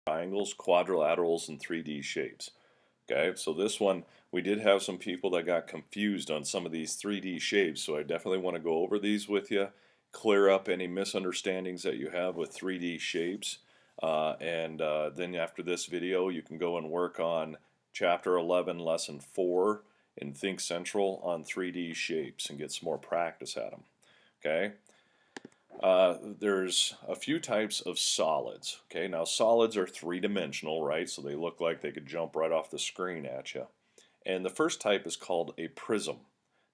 triangles, quadrilaterals, and 3D shapes. Okay, so this one, we did have some people that got confused on some of these 3D shapes, so I definitely want to go over these with you, clear up any misunderstandings that you have with 3D shapes, and then after this video, you can go and work on Chapter 11, Lesson 4 in Think Central on 3D shapes and get some more practice at them. Okay. There's a few types of solids. Okay, now solids are three-dimensional, right? So they look like they could jump right off the screen at you. And the first type is called a prism.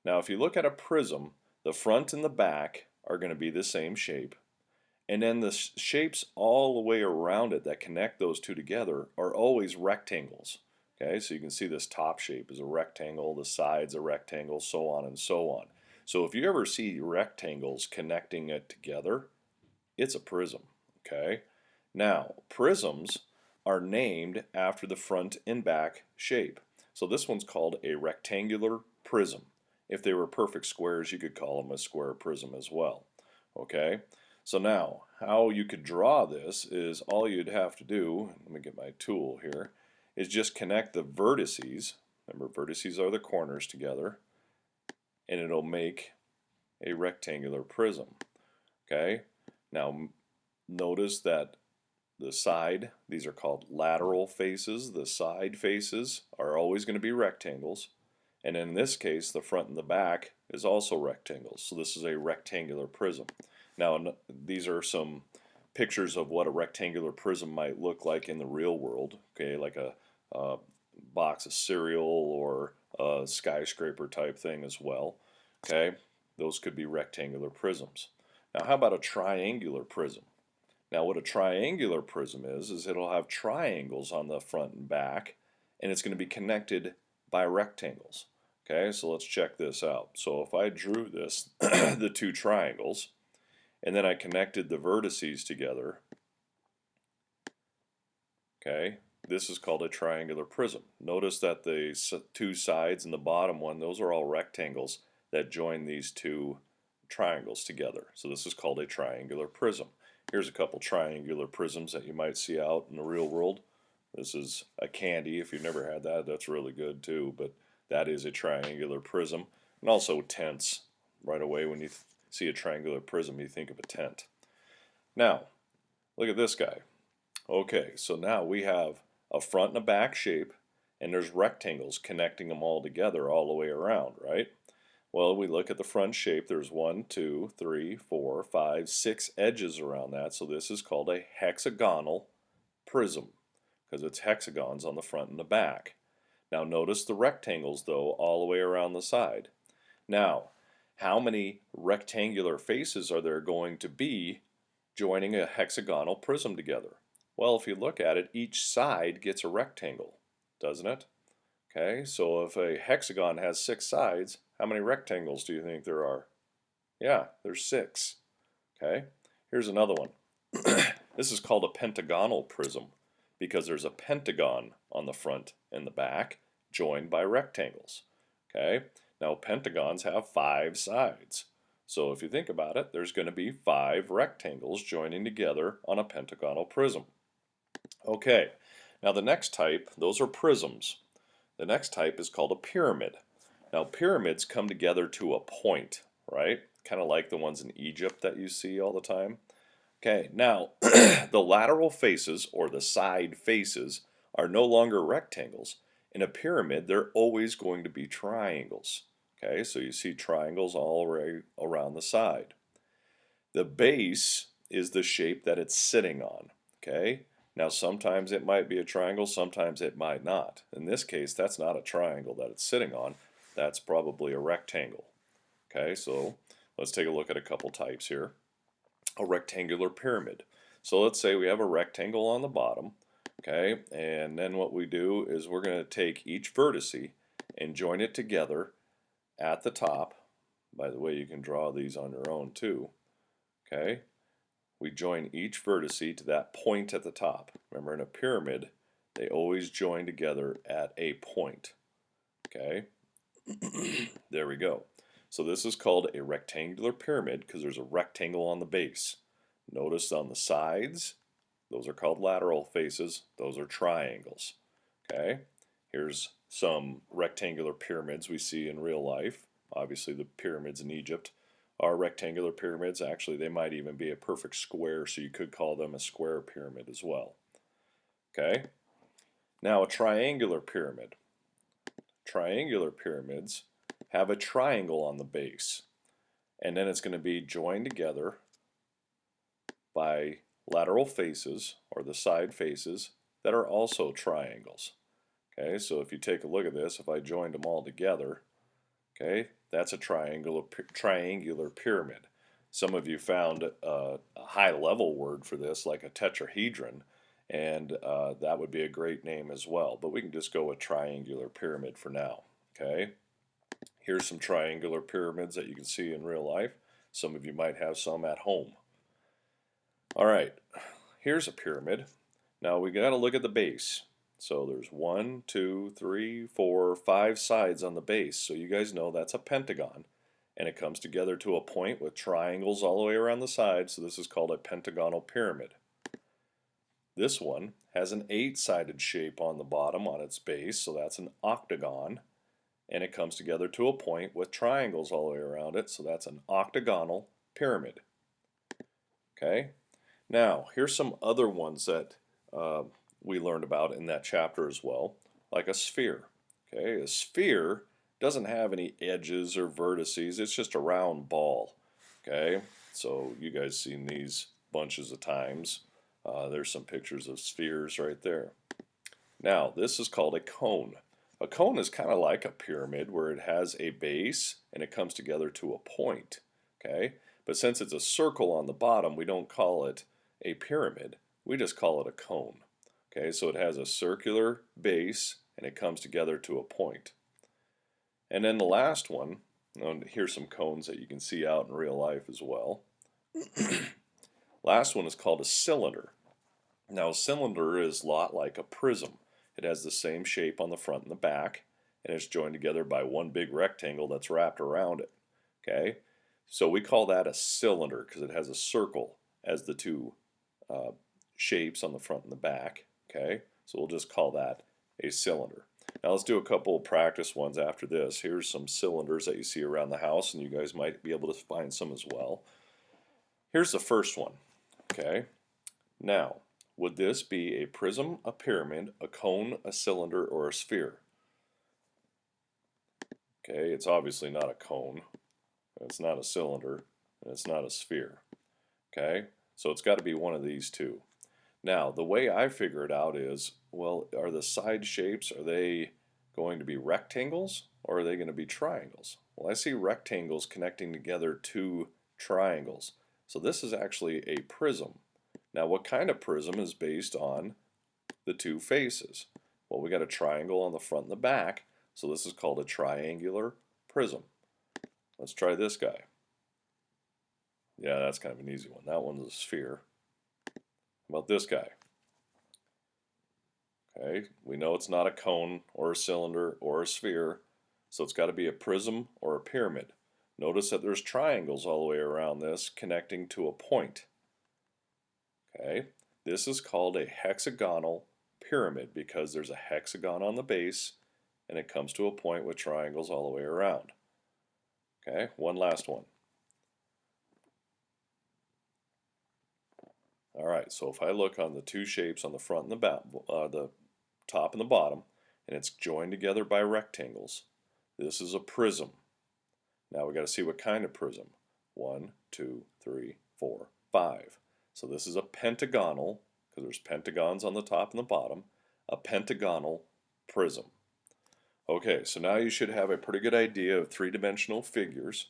Now, if you look at a prism, the front and the back are going to be the same shape. And then the shapes all the way around it that connect those two together are always rectangles. Okay, so you can see this top shape is a rectangle, the sides a rectangle, so on and so on. So if you ever see rectangles connecting it together, it's a prism. Okay, now prisms are named after the front and back shape. So this one's called a rectangular prism. If they were perfect squares, you could call them a square prism as well. Okay, so now how you could draw this is all you'd have to do, let me get my tool here, is just connect the vertices. Remember, vertices are the corners together, and it'll make a rectangular prism. Okay, now notice that the side, these are called lateral faces, the side faces are always going to be rectangles, and in this case the front and the back is also rectangles, so this is a rectangular prism. Now these are some pictures of what a rectangular prism might look like in the real world, okay, like a box of cereal or a skyscraper type thing as well. Okay, those could be rectangular prisms. Now how about a triangular prism? Now what a triangular prism is it'll have triangles on the front and back, and it's going to be connected by rectangles. Okay, so let's check this out. So if I drew this, the two triangles, and then I connected the vertices together, okay, this is called a triangular prism. Notice that the two sides and the bottom one, those are all rectangles that join these two triangles together. So this is called a triangular prism. Here's a couple triangular prisms that you might see out in the real world. This is a candy. If you've never had that, that's really good too, but that is a triangular prism. And also tents. Right away when you see a triangular prism, you think of a tent. Now, look at this guy. Okay, so now we have a front and a back shape, and there's rectangles connecting them all together all the way around, right? Well, we look at the front shape, there's 1, 2, 3, 4, 5, 6 edges around that, so this is called a hexagonal prism, because it's hexagons on the front and the back. Now notice the rectangles, though, all the way around the side. Now, how many rectangular faces are there going to be joining a hexagonal prism together? Well, if you look at it, each side gets a rectangle, doesn't it? Okay, so if a hexagon has 6 sides, how many rectangles do you think there are? Yeah, there's 6. Okay, here's another one. This is called a pentagonal prism because there's a pentagon on the front and the back joined by rectangles. Okay, now pentagons have 5 sides. So if you think about it, there's going to be 5 rectangles joining together on a pentagonal prism. Okay, now the next type, those are prisms. The next type is called a pyramid. Now pyramids come together to a point, right? Kind of like the ones in Egypt that you see all the time. Okay, now the lateral faces or the side faces are no longer rectangles. In a pyramid, they're always going to be triangles. Okay, so you see triangles all around the side. The base is the shape that it's sitting on. Okay, now sometimes it might be a triangle, sometimes it might not. In this case, that's not a triangle that it's sitting on. That's probably a rectangle. Okay, so let's take a look at a couple types here. A rectangular pyramid. So let's say we have a rectangle on the bottom. Okay, and then what we do is we're going to take each vertice and join it together at the top. By the way, you can draw these on your own too. Okay, we join each vertice to that point at the top. Remember, in a pyramid, they always join together at a point. Okay, there we go. So this is called a rectangular pyramid because there's a rectangle on the base. Notice on the sides, Those are called lateral faces. Those are triangles. Okay, here's some rectangular pyramids we see in real life. Obviously the pyramids in Egypt are rectangular pyramids. Actually, they might even be a perfect square, so you could call them a square pyramid as well. Okay, now a triangular pyramid. Triangular pyramids have a triangle on the base, and then it's going to be joined together by lateral faces, or the side faces, that are also triangles. Okay, so if you take a look at this, if I joined them all together, okay, that's a triangular pyramid. Some of you found a high-level word for this, like a tetrahedron, and that would be a great name as well. But we can just go with triangular pyramid for now. Okay, here's some triangular pyramids that you can see in real life. Some of you might have some at home. All right, here's a pyramid. Now we got to look at the base. So there's 1, 2, 3, 4, 5 sides on the base. So you guys know that's a pentagon. And it comes together to a point with triangles all the way around the sides. So this is called a pentagonal pyramid. This one has an 8-sided shape on the bottom on its base. So that's an octagon. And it comes together to a point with triangles all the way around it. So that's an octagonal pyramid. Okay. Now, here's some other ones that we learned about in that chapter as well, like a sphere. Okay, a sphere doesn't have any edges or vertices, it's just a round ball. Okay, so you guys seen these bunches of times. There's some pictures of spheres right there. Now, this is called a cone. A cone is kind of like a pyramid where it has a base and it comes together to a point. Okay, but since it's a circle on the bottom, we don't call it a pyramid, we just call it a cone. Okay, so it has a circular base and it comes together to a point. And then the last one, and here's some cones that you can see out in real life as well. Last one is called a cylinder. Now a cylinder is a lot like a prism. It has the same shape on the front and the back, and it's joined together by one big rectangle that's wrapped around it. Okay, so we call that a cylinder because it has a circle as the two shapes on the front and the back. Okay, so we'll just call that a cylinder. Now let's do a couple of practice ones after this. Here's some cylinders that you see around the house, and you guys might be able to find some as well. Here's the first one. Okay, now would this be a prism, a pyramid, a cone, a cylinder, or a sphere? Okay, it's obviously not a cone, it's not a cylinder, and it's not a sphere. Okay, so it's got to be one of these two. Now, the way I figure it out is, well, are the side shapes, are they going to be rectangles or are they going to be triangles? Well, I see rectangles connecting together two triangles. So this is actually a prism. Now, what kind of prism is based on the two faces? Well, we got a triangle on the front and the back, so this is called a triangular prism. Let's try this guy. Yeah, that's kind of an easy one. That one's a sphere. How about this guy? Okay, we know it's not a cone or a cylinder or a sphere, so it's got to be a prism or a pyramid. Notice that there's triangles all the way around this connecting to a point. Okay, this is called a hexagonal pyramid because there's a hexagon on the base and it comes to a point with triangles all the way around. Okay, one last one. Alright, so if I look on the two shapes on the front and the top and the bottom, and it's joined together by rectangles, this is a prism. Now we got to see what kind of prism. 1, 2, 3, 4, 5. So this is a pentagonal, because there's pentagons on the top and the bottom, a pentagonal prism. Okay, so now you should have a pretty good idea of three-dimensional figures.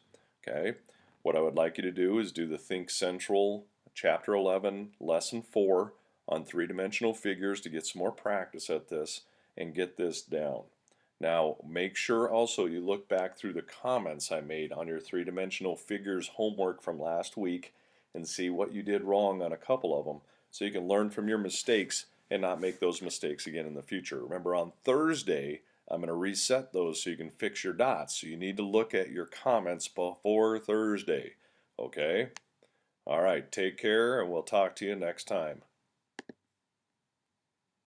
Okay, what I would like you to do is do the Think Central Chapter 11, Lesson 4 on three-dimensional figures to get some more practice at this and get this down. Now, make sure also you look back through the comments I made on your three-dimensional figures homework from last week and see what you did wrong on a couple of them so you can learn from your mistakes and not make those mistakes again in the future. Remember, on Thursday, I'm going to reset those so you can fix your dots. So you need to look at your comments before Thursday. Okay? All right, take care, and we'll talk to you next time.